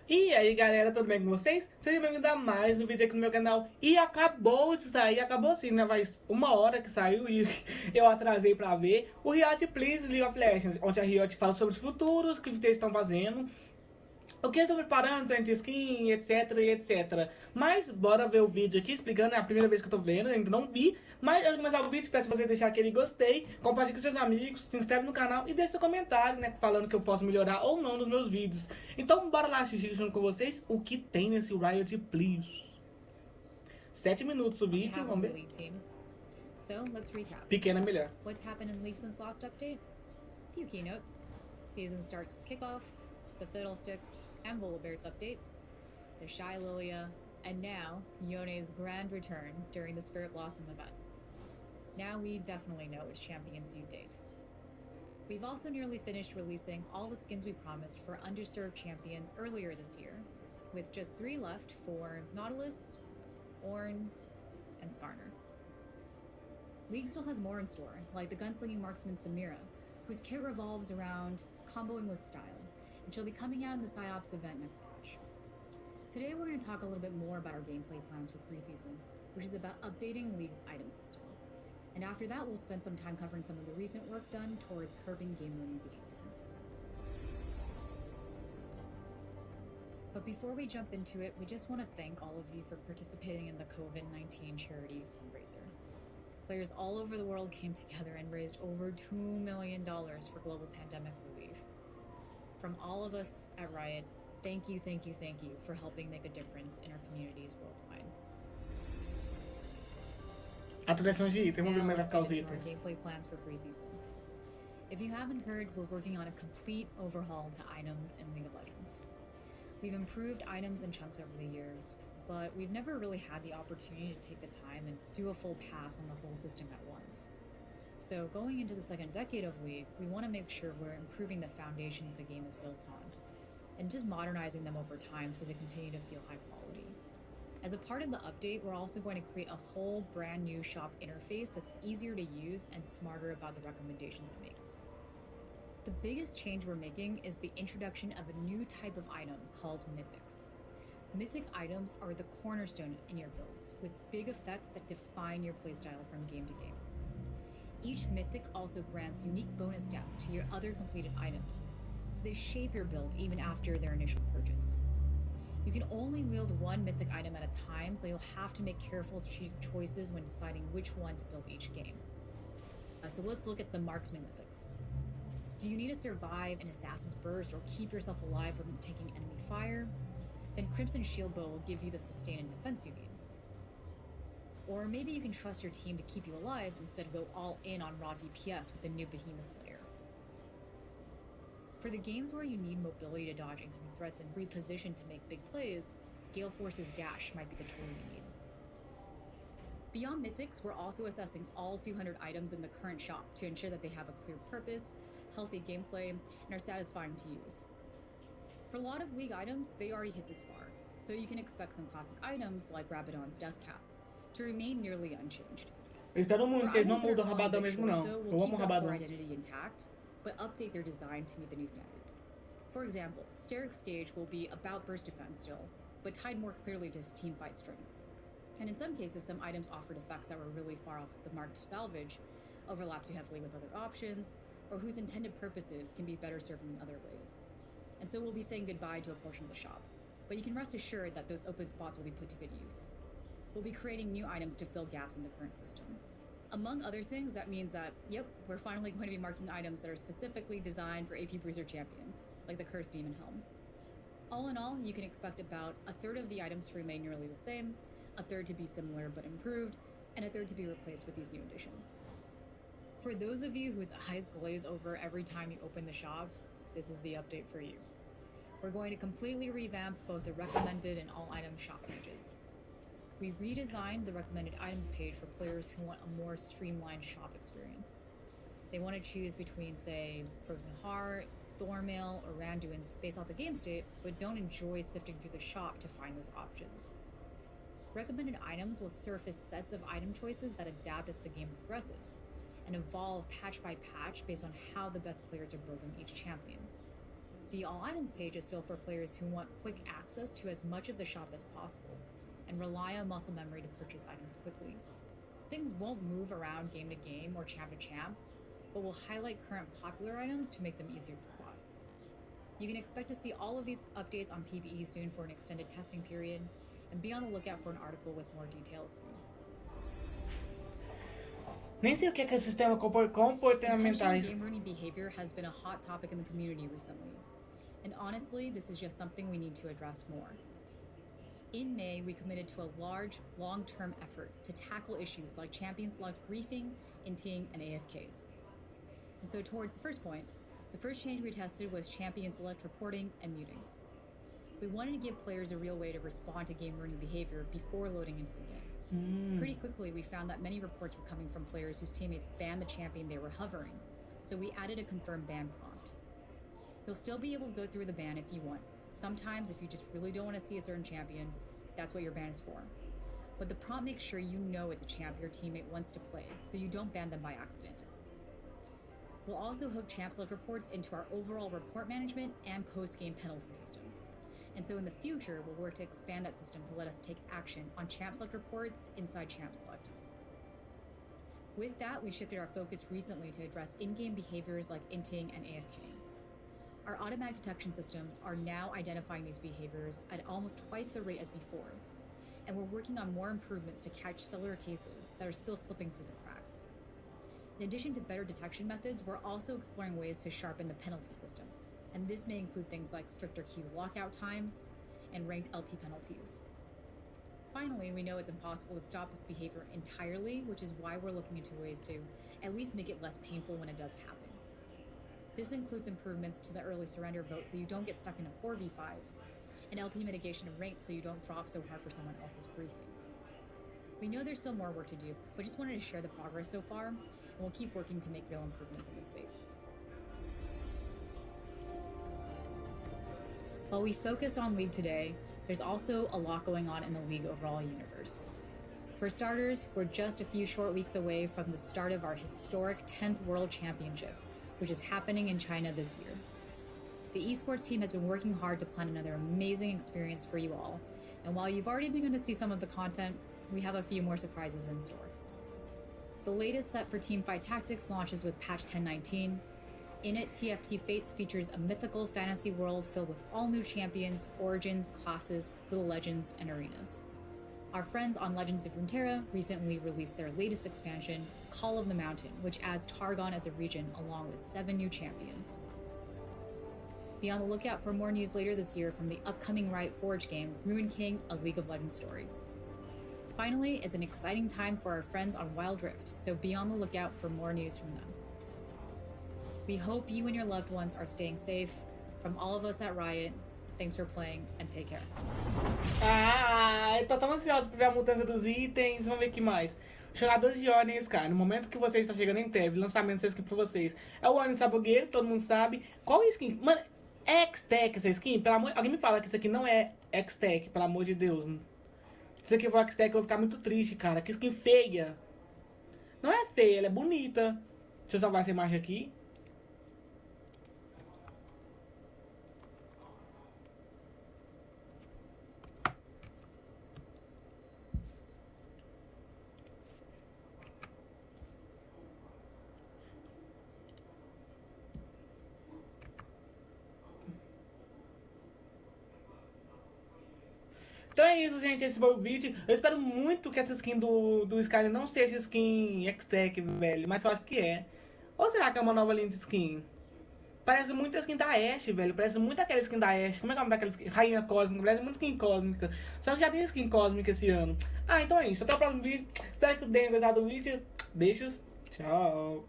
E aí galera, tudo bem com vocês? Sejam bem-vindos a mais um vídeo aqui no meu canal. E acabou de sair, acabou assim, né? Faz uma hora que saiu e eu atrasei pra ver o RIOT Please League of Legends, onde a RIOT fala sobre os futuros que eles estão fazendo, o que eu estou preparando entre skin, etc e etc. Mas bora ver o vídeo aqui explicando, é a primeira vez que eu tô vendo, ainda não vi. Mas antes de começar o vídeo, peço pra você deixar aquele gostei, compartilhe com seus amigos, se inscreve no canal e deixe seu comentário, né, falando que eu posso melhorar ou não nos meus vídeos. Então bora lá assistir junto com vocês o que tem nesse Riot Please. 7 minutos o vídeo, vamos ver. So let's recap. Pequena melhor. What's happened in League since last update? Few keynotes. Season starts kickoff, the Fiddlesticks and Volibert updates, the Shy Lilia, and now Yone's grand return during the Spirit Blossom event. Now we definitely know which champion's due date. We've also nearly finished releasing all the skins we promised for underserved champions earlier this year, with just 3 left for Nautilus, Ornn, and Skarner. League still has more in store, like the gunslinging marksman Samira, whose kit revolves around comboing with style, and she'll be coming out in the PsyOps event next patch. Today we're going to talk a little bit more about our gameplay plans for Preseason, which is about updating League's item system. And after that, we'll spend some time covering some of the recent work done towards curbing game-winning behavior. But before we jump into it, we just want to thank all of you for participating in the COVID-19 charity fundraiser. Players all over the world came together and raised over $2 million for global pandemic relief. From all of us at Riot, thank you for helping make a difference in our communities worldwide. Atualizações de item, vamos ver como vai ficar os Our itens. gameplay plans for Preseason. If you haven't heard, we're working on a complete overhaul to items in League of Legends. We've improved items in chunks over the years, but we've never really had the opportunity to take the time and do a full pass on the whole system at once. So going into the second decade of League, we want to make sure we're improving the foundations the game is built on, and just modernizing them over time so they continue to feel high quality. As a part of the update, we're also going to create a whole brand new shop interface that's easier to use and smarter about the recommendations it makes. The biggest change we're making is the introduction of a new type of item called Mythics. Mythic items are the cornerstone in your builds, with big effects that define your playstyle from game to game. Each Mythic also grants unique bonus stats to your other completed items, so they shape your build even after their initial purchase. You can only wield one Mythic item at a time, so you'll have to make careful strategic choices when deciding which one to build each game. So let's look at the Marksman Ethics. Do you need to survive an Assassin's Burst or keep yourself alive from taking enemy fire? Then Crimson Shield Bow will give you the sustain and defense you need. Or maybe you can trust your team to keep you alive instead of go all in on raw DPS with the new Behemoth Slayer. For the games where you need mobility to dodge incoming threats and reposition to make big plays, Gale Force's Dash might be the tool you need. Beyond Mythics, we're also assessing all 200 items in the current shop to ensure that they have a clear purpose, healthy gameplay, and are satisfying to use. For a lot of League items, they already hit this bar, so you can expect some classic items like Rabadon's Death Cap to remain nearly unchanged. Eu espero muito que eles não mudam o Rabadão mesmo não. We'll Eu amo o keep their Rabadão. core identity intact, but update their design to meet the new standard. For example, Steric's Gauge will be about burst defense still, but tied more clearly to his team fight strength. And in some cases, some items offered effects that were really far off the mark to salvage, overlap too heavily with other options, or whose intended purposes can be better served in other ways. And so we'll be saying goodbye to a portion of the shop, but you can rest assured that those open spots will be put to good use. We'll be creating new items to fill gaps in the current system. Among other things, that means that, yep, we're finally going to be marking items that are specifically designed for AP Bruiser champions, like the Cursed Demon Helm. All in all, you can expect about a third of the items to remain nearly the same, a third to be similar but improved, and a third to be replaced with these new additions. For those of you whose eyes glaze over every time you open the shop, this is the update for you. We're going to completely revamp both the recommended and all item shop pages. We redesigned the recommended items page for players who want a more streamlined shop experience. They want to choose between, say, Frozen Heart, Thornmail, or Randuin's based off the game state, but don't enjoy sifting through the shop to find those options. Recommended items will surface sets of item choices that adapt as the game progresses, and evolve patch by patch based on how the best players are building each champion. The All Items page is still for players who want quick access to as much of the shop as possible and rely on muscle memory to purchase items quickly. Things won't move around game to game or champ to champ, but we'll highlight current popular items to make them easier to spot. You can expect to see all of these updates on PvE soon for an extended testing period, and be on the lookout for an article with more details soon. Nem sei o que é esse sistema Intentional comportamentais. game ruining behavior has been a hot topic in the community recently, and honestly, this is just something we need to address more. In May, we committed to a large, long-term effort to tackle issues like champion select griefing, inting, and AFKs. And so towards the first point, the first change we tested was champion select reporting and muting. We wanted to give players a real way to respond to game ruining behavior before loading into the game. Pretty quickly, we found that many reports were coming from players whose teammates banned the champion they were hovering, so we added a confirm ban prompt. You'll still be able to go through the ban if you want. Sometimes, if you just really don't want to see a certain champion, that's what your ban is for. But the prompt makes sure you know it's a champ your teammate wants to play, so you don't ban them by accident. We'll also hook champ select reports into our overall report management and post-game penalty system. And so in the future, we'll work to expand that system to let us take action on champ select reports inside champ select. With that, we shifted our focus recently to address in-game behaviors like inting and AFK. Our automatic detection systems are now identifying these behaviors at almost twice the rate as before, and we're working on more improvements to catch cellular cases that are still slipping through the cracks. In addition to better detection methods, we're also exploring ways to sharpen the penalty system, and this may include things like stricter queue lockout times and ranked LP penalties. Finally, we know it's impossible to stop this behavior entirely, which is why we're looking into ways to at least make it less painful when it does happen. This includes improvements to the early surrender vote so you don't get stuck in a 4v5, and LP mitigation of ranked so you don't drop so hard for someone else's briefing. We know there's still more work to do, but just wanted to share the progress so far, and we'll keep working to make real improvements in this space. While we focus on League today, there's also a lot going on in the League overall universe. For starters, we're just a few short weeks away from the start of our historic 10th World Championship, which is happening in China this year. The esports team has been working hard to plan another amazing experience for you all, and while you've already begun to see some of the content, we have a few more surprises in store. The latest set for Teamfight Tactics launches with patch 10.19. In it, TFT Fates features a mythical fantasy world filled with all new champions, origins, classes, little legends, and arenas. Our friends on Legends of Runeterra recently released their latest expansion, Call of the Mountain, which adds Targon as a region along with 7 new champions. Be on the lookout for more news later this year from the upcoming Riot Forge game, Ruin King, a League of Legends story. Finally, it's an exciting time for our friends on Wild Rift, so be on the lookout for more news from them. We hope you and your loved ones are staying safe. From all of us at Riot, thanks for playing and take care. Eu tô tão ansioso pra ver a mudança dos itens. Vamos ver o que mais. Jogadores de ordem, Skarner. No momento que você está chegando em breve, lançamento dessa skin pra vocês. É o Ordem Sabogueiro, todo mundo sabe. Qual skin? Mano, é X-Tech essa skin? Pelo amor... Alguém me fala que isso aqui não é X-Tech, pelo amor de Deus. Se isso aqui for X-Tech, eu vou ficar muito triste, cara. Que skin feia. Não é feia, ela é bonita. Deixa eu salvar essa imagem aqui. Então é isso, gente. Esse foi o vídeo. Eu espero muito que essa skin do Skarner não seja skin X-Tech, velho. Mas eu acho que é. Ou será que é uma nova linha de skin? Parece muito a skin da Ashe, velho. Parece muito aquela skin da Ashe. Como é que é o nome daquela skin? Rainha Cósmica. Parece muito skin cósmica. Só que já tem skin cósmica esse ano. Então é isso. Até o próximo vídeo. Espero que tenham gostado do vídeo. Beijos. Tchau.